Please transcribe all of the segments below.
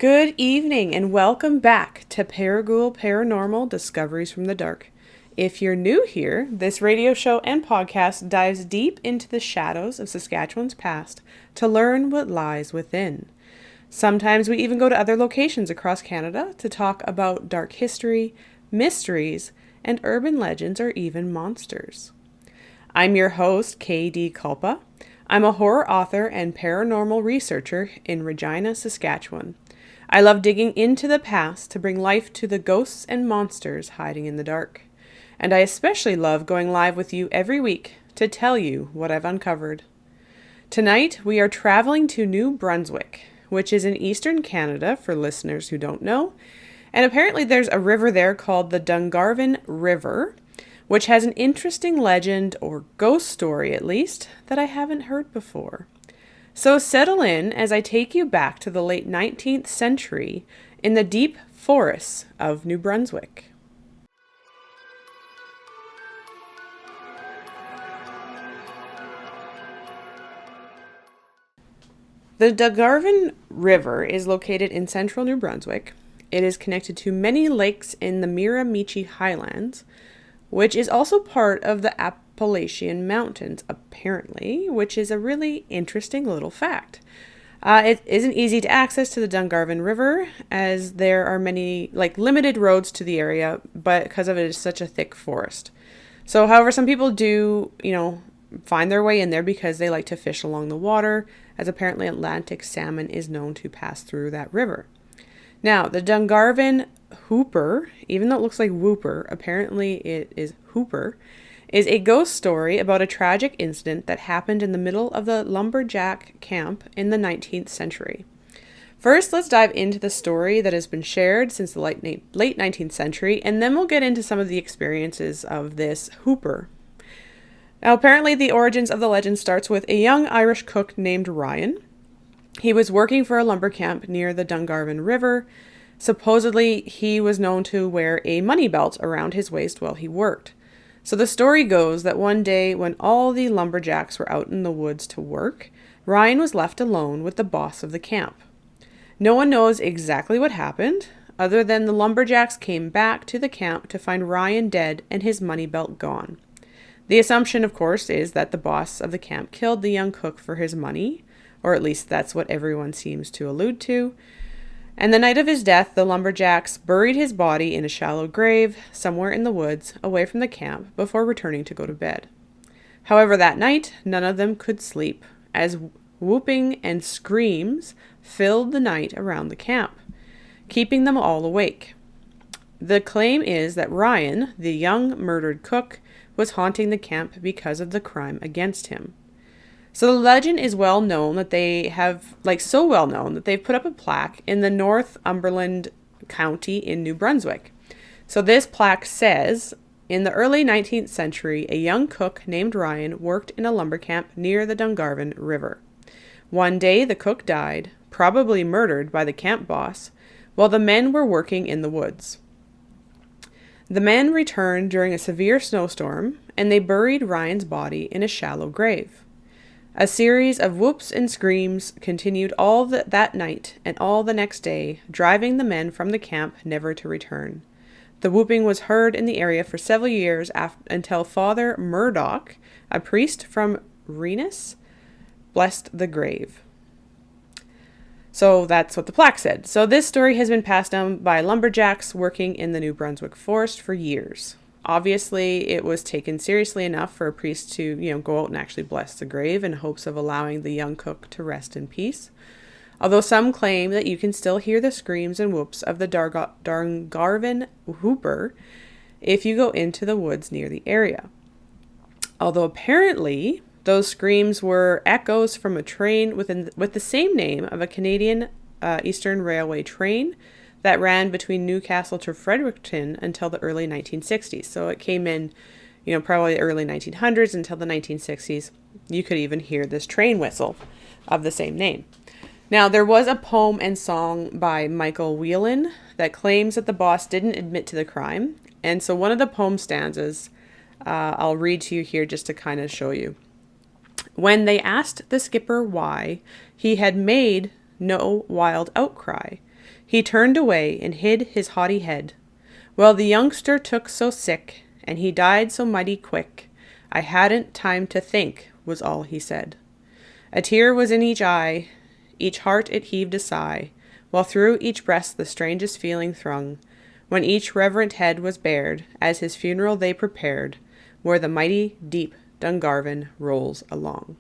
Good evening and welcome back to ParaGhoul Paranormal Discoveries from the Dark. If you're new here, this radio show and podcast dives deep into the shadows of Saskatchewan's past to learn what lies within. Sometimes we even go to other locations across Canada to talk about dark history, mysteries, and urban legends or even monsters. I'm your host, KD Kulpa. I'm a horror author and paranormal researcher in Regina, Saskatchewan. I love digging into the past to bring life to the ghosts and monsters hiding in the dark. And I especially love going live with you every week to tell you what I've uncovered. Tonight, we are traveling to New Brunswick, which is in eastern Canada for listeners who don't know. And apparently there's a river there called the Dungarvon River, which has an interesting legend, or ghost story at least, that I haven't heard before. So settle in as I take you back to the late 19th century in the deep forests of New Brunswick. The Dungarvon River is located in central New Brunswick. It is connected to many lakes in the Miramichi Highlands, which is also part of the Appalachian Mountains, apparently, which is a really interesting little fact. It isn't easy to access to the Dungarvon River, as there are many, limited roads to the area, but because of it is such a thick forest. So, however, some people do, find their way in there because they like to fish along the water, as apparently Atlantic salmon is known to pass through that river. Now, the Dungarvon Whooper, even though it looks like Whooper, apparently it is Whooper, is a ghost story about a tragic incident that happened in the middle of the lumberjack camp in the 19th century. First, let's dive into the story that has been shared since the late 19th century, and then we'll get into some of the experiences of this Whooper. Now, apparently the origins of the legend starts with a young Irish cook named Ryan. He was working for a lumber camp near the Dungarvon River. Supposedly, he was known to wear a money belt around his waist while he worked. So the story goes that one day when all the lumberjacks were out in the woods to work, Ryan was left alone with the boss of the camp. No one knows exactly what happened, other than the lumberjacks came back to the camp to find Ryan dead and his money belt gone. The assumption, of course, is that the boss of the camp killed the young cook for his money, or at least that's what everyone seems to allude to. And the night of his death, the lumberjacks buried his body in a shallow grave somewhere in the woods away from the camp before returning to go to bed. However, that night, none of them could sleep, as whooping and screams filled the night around the camp, keeping them all awake. The claim is that Ryan, the young murdered cook, was haunting the camp because of the crime against him. So the legend is well known that they have, so well known that they've put up a plaque in the Northumberland County in New Brunswick. So this plaque says, in the early 19th century, a young cook named Ryan worked in a lumber camp near the Dungarvon River. One day the cook died, probably murdered by the camp boss, while the men were working in the woods. The men returned during a severe snowstorm, and they buried Ryan's body in a shallow grave. A series of whoops and screams continued all that night and all the next day, driving the men from the camp never to return. The whooping was heard in the area for several years until Father Murdoch, a priest from Rennes, blessed the grave. So that's what the plaque said. So this story has been passed down by lumberjacks working in the New Brunswick forest for years. Obviously, it was taken seriously enough for a priest to, go out and actually bless the grave in hopes of allowing the young cook to rest in peace. Although some claim that you can still hear the screams and whoops of the Dungarvon Whooper if you go into the woods near the area. Although apparently those screams were echoes from a train with the same name of a Canadian Eastern Railway train that ran between Newcastle to Fredericton until the early 1960s. So it came in, probably the early 1900s until the 1960s. You could even hear this train whistle of the same name. Now, there was a poem and song by Michael Whelan that claims that the boss didn't admit to the crime. And so one of the poem stanzas I'll read to you here just to kind of show you. When they asked the skipper why, he had made no wild outcry. He turned away and hid his haughty head. Well, the youngster took so sick, and he died so mighty quick, I hadn't time to think, was all he said. A tear was in each eye, each heart it heaved a sigh, while through each breast the strangest feeling throng, when each reverent head was bared, as his funeral they prepared, where the mighty, deep Dungarvon rolls along.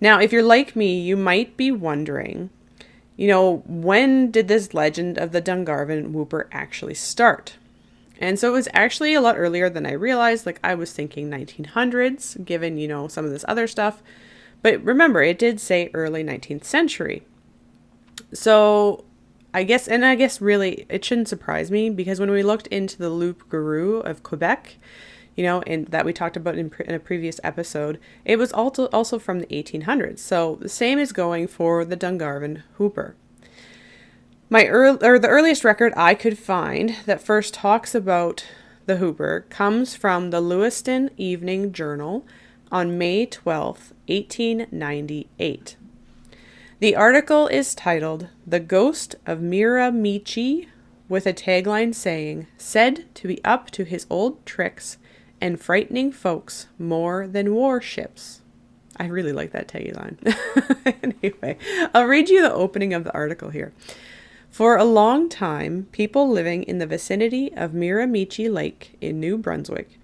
Now, if you're like me, you might be wondering, when did this legend of the Dungarvon Whooper actually start? And so it was actually a lot earlier than I realized. I was thinking 1900s, given, some of this other stuff. But remember, it did say early 19th century. So I guess really it shouldn't surprise me, because when we looked into the Loup Garou of Quebec, and that we talked about in a previous episode, it was also from the 1800s. So the same is going for the Dungarvon Whooper. The earliest record I could find that first talks about the Whooper comes from the Lewiston Evening Journal on May 12th, 1898. The article is titled "The Ghost of Miramichi," with a tagline saying, "Said to be up to his old tricks and frightening folks more than warships." I really like that tagline. Anyway, I'll read you the opening of the article here. For a long time, people living in the vicinity of Miramichi Lake in New Brunswick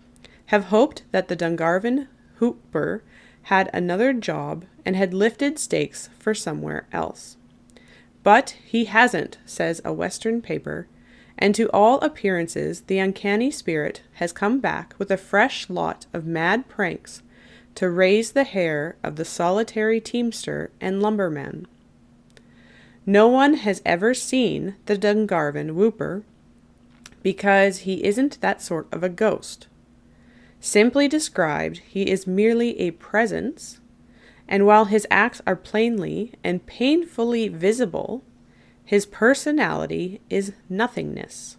have hoped that the Dungarvon Whooper had another job and had lifted stakes for somewhere else. But he hasn't, says a Western paper, and to all appearances the uncanny spirit has come back with a fresh lot of mad pranks to raise the hair of the solitary teamster and lumberman. No one has ever seen the Dungarvon Whooper because he isn't that sort of a ghost. Simply described, he is merely a presence, and while his acts are plainly and painfully visible, his personality is nothingness.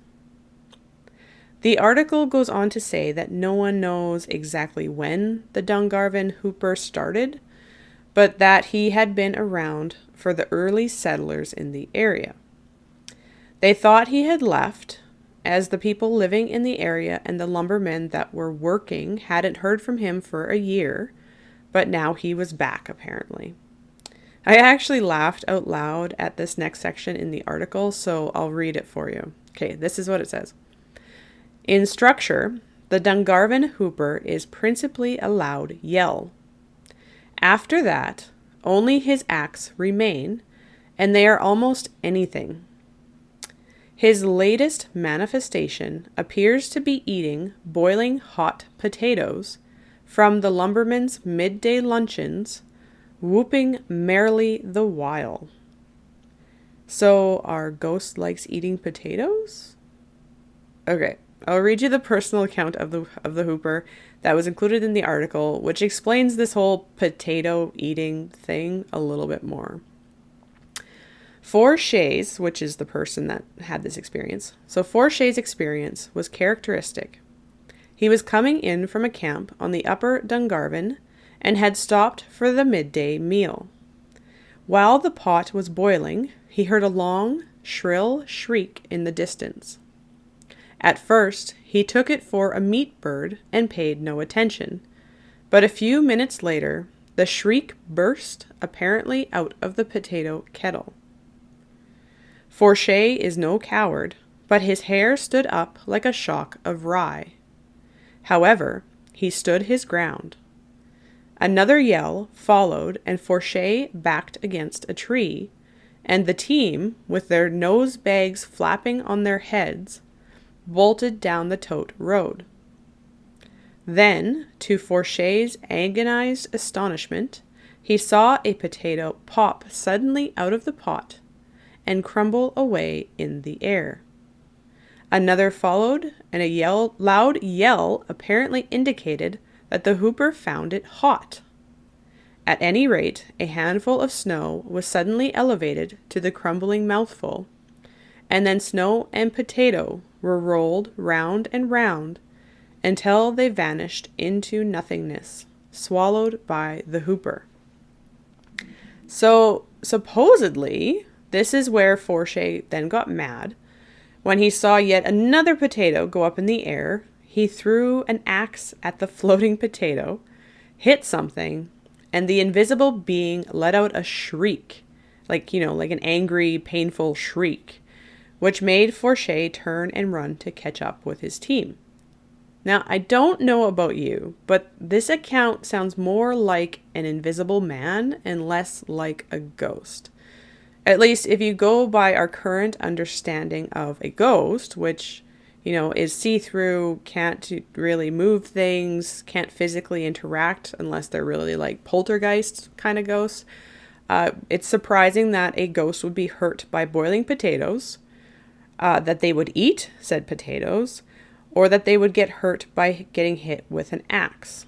The article goes on to say that no one knows exactly when the Dungarvon Whooper started, but that he had been around for the early settlers in the area. They thought he had left, as the people living in the area and the lumbermen that were working hadn't heard from him for a year, but now he was back, apparently. I actually laughed out loud at this next section in the article, so I'll read it for you. Okay, this is what it says. In structure, the Dungarvon Whooper is principally a loud yell. After that, only his acts remain, and they are almost anything. His latest manifestation appears to be eating boiling hot potatoes from the lumbermen's midday luncheons, whooping merrily the while. So our ghost likes eating potatoes? Okay, I'll read you the personal account of the Whooper that was included in the article, which explains this whole potato eating thing a little bit more. Forshay's, which is the person that had this experience. So Forshay's experience was characteristic. He was coming in from a camp on the upper Dungarvon and had stopped for the midday meal. While the pot was boiling, he heard a long, shrill shriek in the distance. At first, he took it for a meat bird and paid no attention, but a few minutes later, the shriek burst apparently out of the potato kettle. Forshay is no coward, but his hair stood up like a shock of rye. However, he stood his ground. Another yell followed, and Forshay backed against a tree, and the team, with their nose bags flapping on their heads, bolted down the tote road. Then, to Forshay's agonized astonishment, he saw a potato pop suddenly out of the pot and crumble away in the air. Another followed, and a loud yell apparently indicated that the Whooper found it hot. At any rate, a handful of snow was suddenly elevated to the crumbling mouthful, and then snow and potato were rolled round and round until they vanished into nothingness, swallowed by the Whooper. So, supposedly, This is where Forshey then got mad. When he saw yet another potato go up in the air, he threw an axe at the floating potato, hit something, and the invisible being let out a shriek, like an angry, painful shriek, which made Forshey turn and run to catch up with his team. Now, I don't know about you, but this account sounds more like an invisible man and less like a ghost. At least if you go by our current understanding of a ghost, which, is see-through, can't really move things, can't physically interact unless they're really like poltergeist kind of ghosts. It's surprising that a ghost would be hurt by boiling potatoes, that they would eat said potatoes, or that they would get hurt by getting hit with an axe.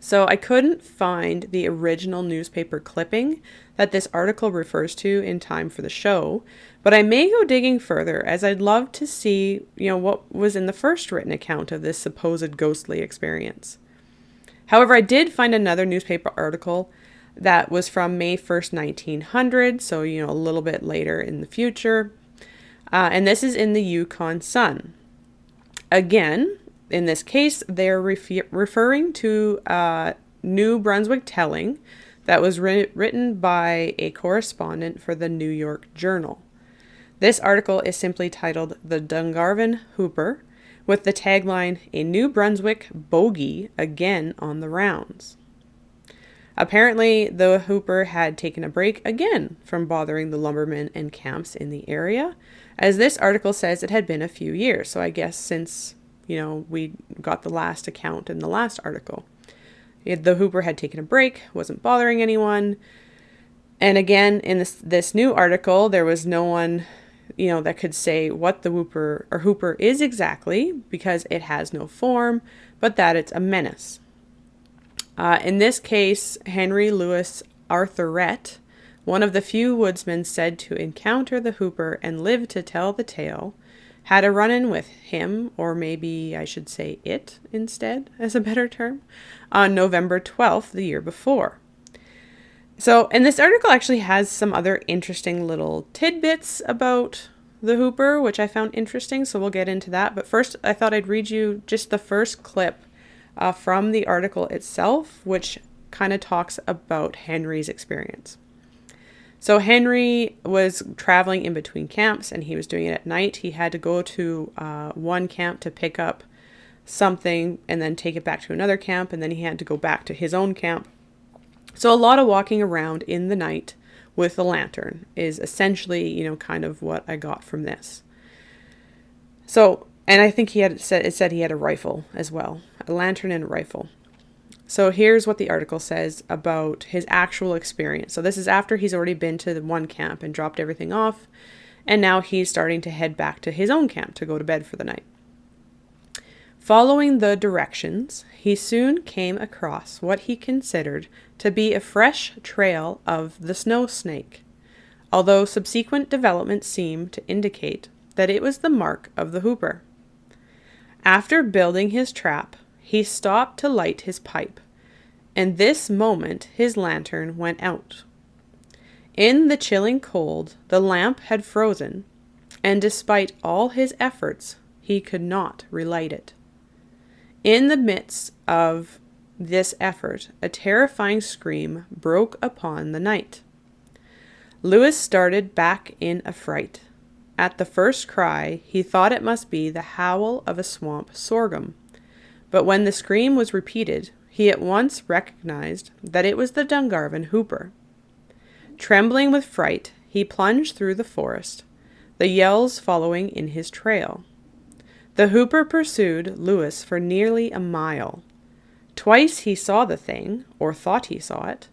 So I couldn't find the original newspaper clipping that this article refers to in time for the show, but I may go digging further as I'd love to see, what was in the first written account of this supposed ghostly experience. However, I did find another newspaper article that was from May 1st, 1900, so, a little bit later in the future, and this is in the Yukon Sun. Again, in this case, they're referring to a New Brunswick telling that was written by a correspondent for the New York Journal. This article is simply titled The Dungarvon Whooper, with the tagline, "A New Brunswick Bogey Again on the Rounds." Apparently, the Whooper had taken a break again from bothering the lumbermen and camps in the area, as this article says it had been a few years. So I guess since, we got the last account in the last article. The Whooper had taken a break, wasn't bothering anyone. And again, in this new article, there was no one, that could say what the Whooper is exactly, because it has no form, but that it's a menace. In this case, Henry Louis Arthurette, one of the few woodsmen said to encounter the Whooper and live to tell the tale, had a run-in with him, or maybe I should say it instead, as a better term, on November 12th, the year before. So, and this article actually has some other interesting little tidbits about the Whooper, which I found interesting, so we'll get into that. But first, I thought I'd read you just the first clip from the article itself, which kind of talks about Henry's experience. So Henry was traveling in between camps, and he was doing it at night. He had to go to one camp to pick up something and then take it back to another camp, and then he had to go back to his own camp. So a lot of walking around in the night with a lantern is essentially, kind of what I got from this. So, and I think it said he had a rifle as well, a lantern and a rifle. So here's what the article says about his actual experience. So this is after he's already been to the one camp and dropped everything off, and now he's starting to head back to his own camp to go to bed for the night. Following the directions, he soon came across what he considered to be a fresh trail of the snow snake, although subsequent developments seemed to indicate that it was the mark of the Whooper. After building his trap, he stopped to light his pipe, and this moment his lantern went out. In the chilling cold, the lamp had frozen, and despite all his efforts, he could not relight it. In the midst of this effort, a terrifying scream broke upon the night. Louis started back in affright. At the first cry, he thought it must be the howl of a swamp sorghum. But when the scream was repeated, he at once recognized that it was the Dungarvon Whooper. Trembling with fright, he plunged through the forest, the yells following in his trail. The Whooper pursued Louis for nearly a mile. Twice he saw the thing, or thought he saw it,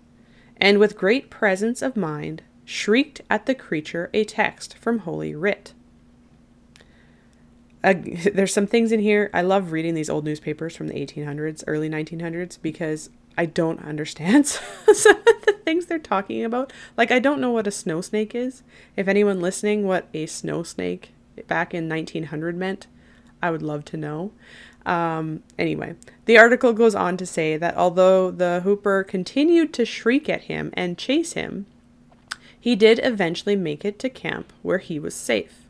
and with great presence of mind, shrieked at the creature a text from Holy Writ. There's some things in here. I love reading these old newspapers from the 1800s, early 1900s, because I don't understand some of the things they're talking about. Like, I don't know what a snow snake is. If anyone listening, what a snow snake back in 1900 meant, I would love to know. Anyway, the article goes on to say that although the Whooper continued to shriek at him and chase him, he did eventually make it to camp where he was safe.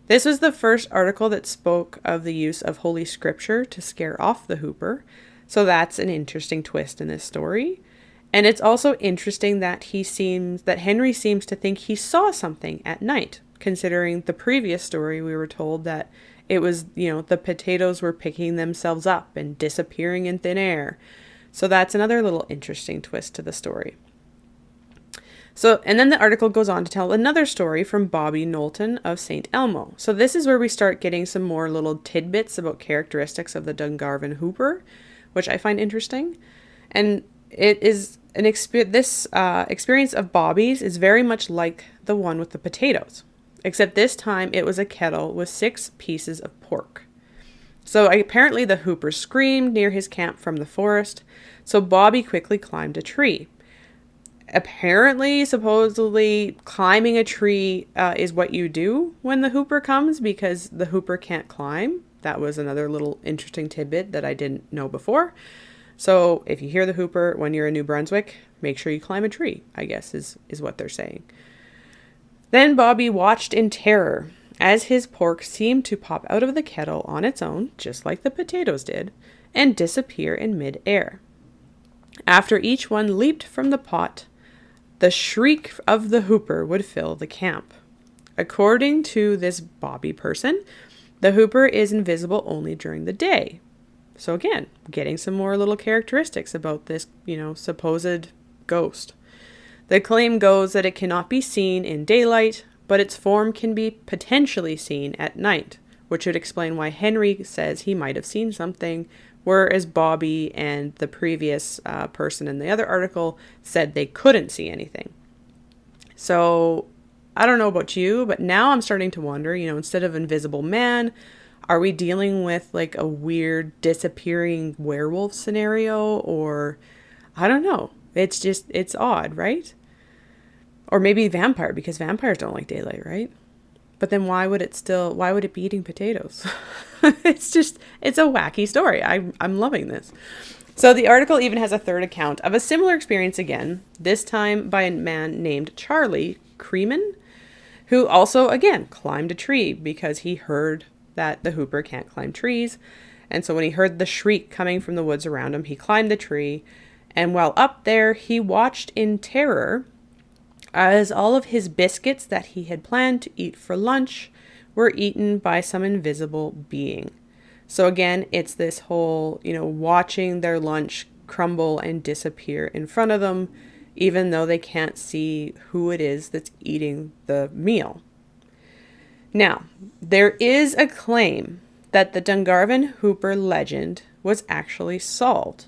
This was the first article that spoke of the use of Holy Scripture to scare off the Whooper, so that's an interesting twist in this story. And it's also interesting that Henry seems to think he saw something at night, considering the previous story we were told that it was, the potatoes were picking themselves up and disappearing in thin air. So that's another little interesting twist to the story. So, and then the article goes on to tell another story from Bobby Knowlton of St. Elmo. So this is where we start getting some more little tidbits about characteristics of the Dungarvon Whooper, which I find interesting. And it is this experience of Bobby's is very much like the one with the potatoes, except this time it was a kettle with 6 pieces of pork. So apparently the Whooper screamed near his camp from the forest, so Bobby quickly climbed a tree. Apparently, supposedly, climbing a tree is what you do when the Whooper comes, because the Whooper can't climb. That was another little interesting tidbit that I didn't know before. So if you hear the Whooper when you're in New Brunswick, make sure you climb a tree, I guess is what they're saying. Then Bobby watched in terror as his pork seemed to pop out of the kettle on its own, just like the potatoes did, and disappear in mid-air. After each one leaped from the pot, the shriek of the Whooper would fill the camp. According to this Bobby person, the Whooper is invisible only during the day. So again, getting some more little characteristics about this, supposed ghost. The claim goes that it cannot be seen in daylight, but its form can be potentially seen at night, which would explain why Henry says he might have seen something, whereas Bobby and the previous person in the other article said they couldn't see anything. So I don't know about you, but now I'm starting to wonder, instead of invisible man, are we dealing with like a weird disappearing werewolf scenario? Or I don't know. It's odd, right? Or maybe vampire, because vampires don't like daylight, right? But then why would it be eating potatoes? It's a wacky story. I'm loving this. So the article even has a third account of a similar experience again, this time by a man named Charlie Creeman, who also, again, climbed a tree because he heard that the Whooper can't climb trees. And so when he heard the shriek coming from the woods around him, he climbed the tree. And while up there, he watched in terror as all of his biscuits that he had planned to eat for lunch were eaten by some invisible being. So again, it's this whole, watching their lunch crumble and disappear in front of them, even though they can't see who it is that's eating the meal. Now, there is a claim that the Dungarvon Whooper legend was actually solved.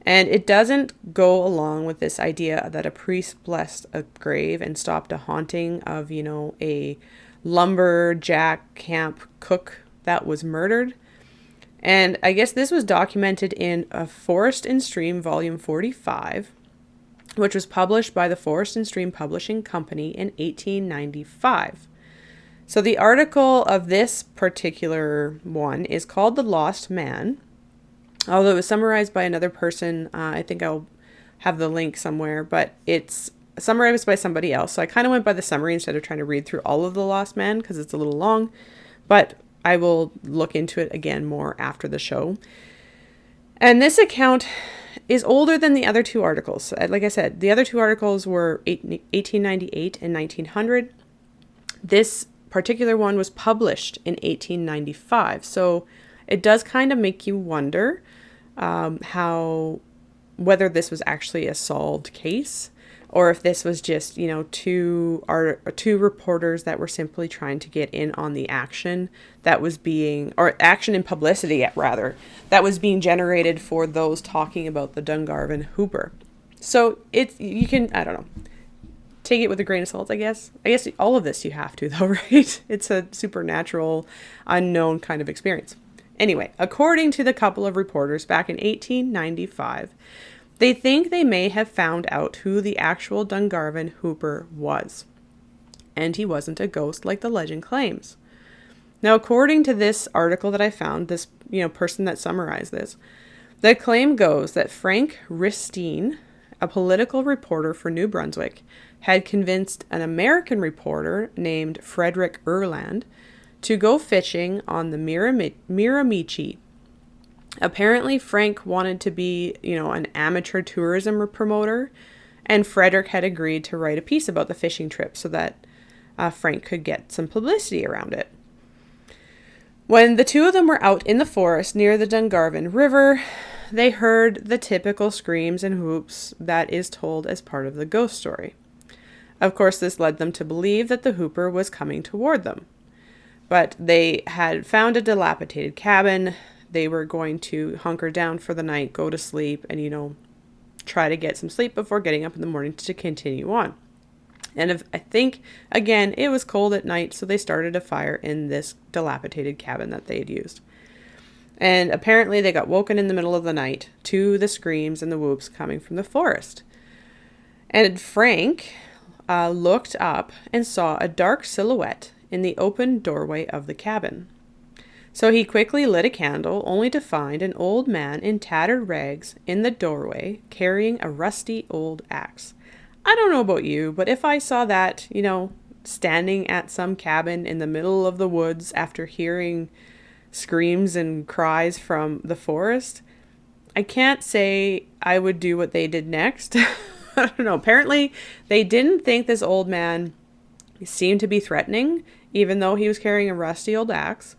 And it doesn't go along with this idea that a priest blessed a grave and stopped a haunting of, a lumberjack camp cook that was murdered. And I guess this was documented in a Forest and Stream Volume 45, which was published by the Forest and Stream Publishing Company in 1895. So the article of this particular one is called The Lost Man, although it was summarized by another person. I think I'll have the link somewhere, but it's summarized by somebody else. So I kind of went by the summary instead of trying to read through all of The Lost Man because it's a little long, but I will look into it again more after the show. And this account is older than the other 2 articles. Like I said, the other 2 articles were 1898 and 1900. This particular one was published in 1895. So it does kind of make you wonder whether this was actually a solved case, or if this was just, two reporters that were simply trying to get in on the action that was or action and publicity rather, that was being generated for those talking about the Dungarvon Whooper. So you can, I don't know, take it with a grain of salt, I guess. I guess all of this you have to though, right? It's a supernatural, unknown kind of experience. Anyway, according to the couple of reporters back in 1895, they think they may have found out who the actual Dungarvon Whooper was. And he wasn't a ghost like the legend claims. Now, according to this article that I found, this person that summarized this, the claim goes that Frank Ristine a political reporter for New Brunswick, had convinced an American reporter named Frederick Erland to go fishing on the Miramichi. Apparently, Frank wanted to be, an amateur tourism promoter, and Frederick had agreed to write a piece about the fishing trip so that Frank could get some publicity around it. When the two of them were out in the forest near the Dungarvon River, they heard the typical screams and whoops that is told as part of the ghost story. Of course, this led them to believe that the Whooper was coming toward them. But they had found a dilapidated cabin. They were going to hunker down for the night, go to sleep, and, try to get some sleep before getting up in the morning to continue on. And I think, again, it was cold at night, so they started a fire in this dilapidated cabin that they had used. And apparently they got woken in the middle of the night to the screams and the whoops coming from the forest. And Frank looked up and saw a dark silhouette in the open doorway of the cabin. So he quickly lit a candle, only to find an old man in tattered rags in the doorway carrying a rusty old axe. I don't know about you, but if I saw that, standing at some cabin in the middle of the woods after hearing screams and cries from the forest, I can't say I would do what they did next. I don't know. Apparently, they didn't think this old man seemed to be threatening, even though he was carrying a rusty old axe,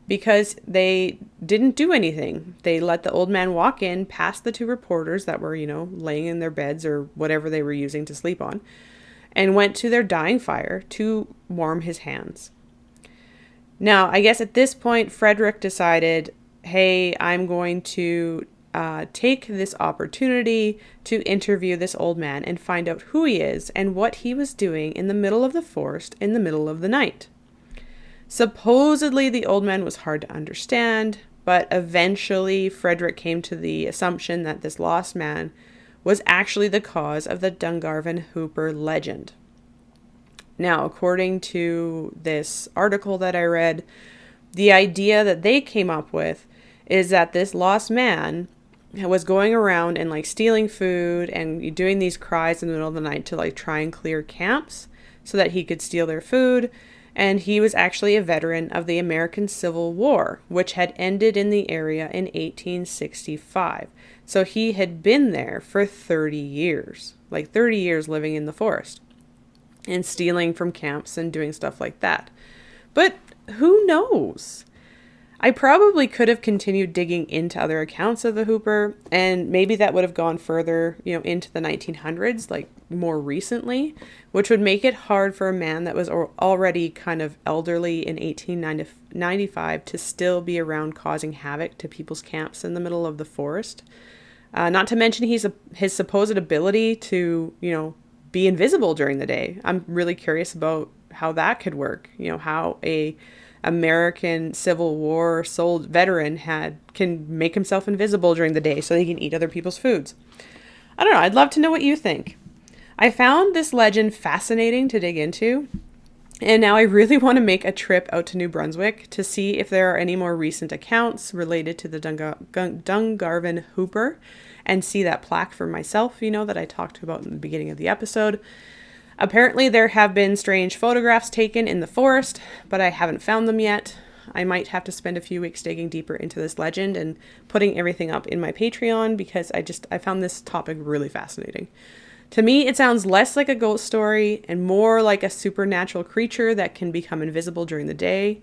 because they didn't do anything. They let the old man walk in past the two reporters that were, laying in their beds or whatever they were using to sleep on, and went to their dying fire to warm his hands. Now, I guess at this point, Frederick decided, hey, I'm going to take this opportunity to interview this old man and find out who he is and what he was doing in the middle of the forest in the middle of the night. Supposedly, the old man was hard to understand, but eventually Frederick came to the assumption that this lost man was actually the cause of the Dungarvon Whooper legend. Now, according to this article that I read, the idea that they came up with is that this lost man was going around and stealing food and doing these cries in the middle of the night to try and clear camps so that he could steal their food. And he was actually a veteran of the American Civil War, which had ended in the area in 1865. So he had been there for 30 years, 30 years living in the forest and stealing from camps and doing stuff like that. But who knows? I probably could have continued digging into other accounts of the Whooper, and maybe that would have gone further, into the 1900s, more recently, which would make it hard for a man that was already kind of elderly in 1895 to still be around causing havoc to people's camps in the middle of the forest. Not to mention his supposed ability to, be invisible during the day. I'm really curious about how that could work, how a American Civil War veteran can make himself invisible during the day so he can eat other people's foods. I don't know. I'd love to know what you think. I found this legend fascinating to dig into, and now I really want to make a trip out to New Brunswick to see if there are any more recent accounts related to the Dungarvon Whooper and see that plaque for myself, that I talked about in the beginning of the episode. Apparently there have been strange photographs taken in the forest, but I haven't found them yet. I might have to spend a few weeks digging deeper into this legend and putting everything up in my Patreon because I found this topic really fascinating. To me, it sounds less like a ghost story and more like a supernatural creature that can become invisible during the day.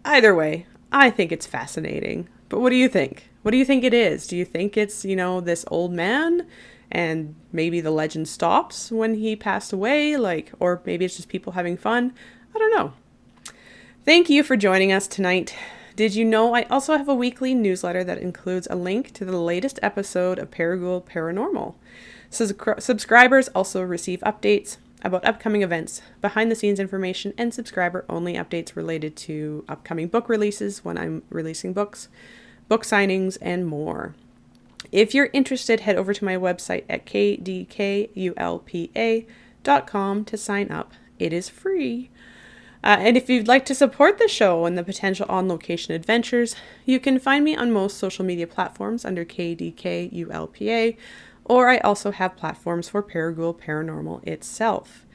Either way, I think it's fascinating. But what do you think? What do you think it is? Do you think it's, this old man and maybe the legend stops when he passed away? Or maybe it's just people having fun? I don't know. Thank you for joining us tonight. Did you know I also have a weekly newsletter that includes a link to the latest episode of ParaGhoul Paranormal? Subscribers also receive updates about upcoming events, behind-the-scenes information, and subscriber-only updates related to upcoming book releases when I'm releasing books, book signings, and more. If you're interested, head over to my website at kdkulpa.com to sign up. It is free. And if you'd like to support the show and the potential on-location adventures, you can find me on most social media platforms under KDKULPA. or I also have platforms for ParaGhoul Paranormal itself.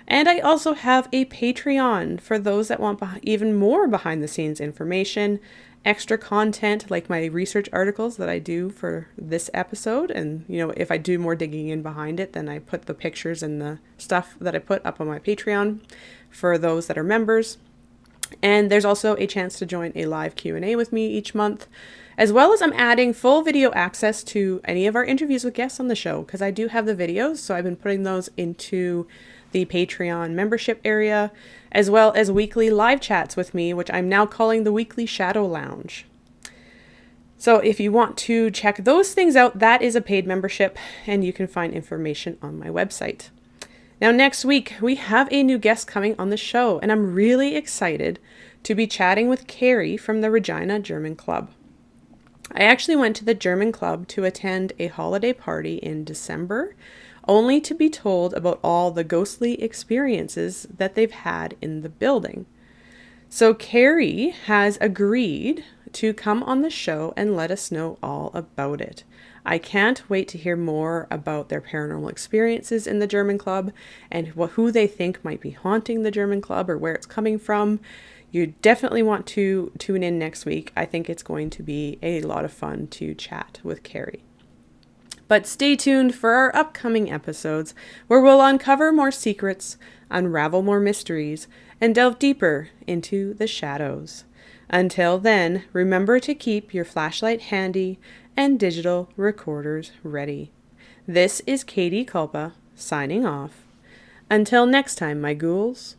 And I also have a Patreon for those that want even more behind the scenes information, extra content like my research articles that I do for this episode. And, if I do more digging in behind it, then I put the pictures and the stuff that I put up on my Patreon for those that are members. And there's also a chance to join a live Q&A with me each month, as well as I'm adding full video access to any of our interviews with guests on the show, because I do have the videos, so I've been putting those into the Patreon membership area, as well as weekly live chats with me, which I'm now calling the Weekly Shadow Lounge. So if you want to check those things out, that is a paid membership, and you can find information on my website. Now, next week, we have a new guest coming on the show, and I'm really excited to be chatting with Carrie from the Regina German Club. I actually went to the German Club to attend a holiday party in December, only to be told about all the ghostly experiences that they've had in the building. So Carrie has agreed to come on the show and let us know all about it. I can't wait to hear more about their paranormal experiences in the German Club and who they think might be haunting the German Club or where it's coming from. You definitely want to tune in next week. I think it's going to be a lot of fun to chat with Carrie. But stay tuned for our upcoming episodes where we'll uncover more secrets, unravel more mysteries, and delve deeper into the shadows. Until then, remember to keep your flashlight handy and digital recorders ready. This is Katie Kulpa signing off. Until next time, my ghouls.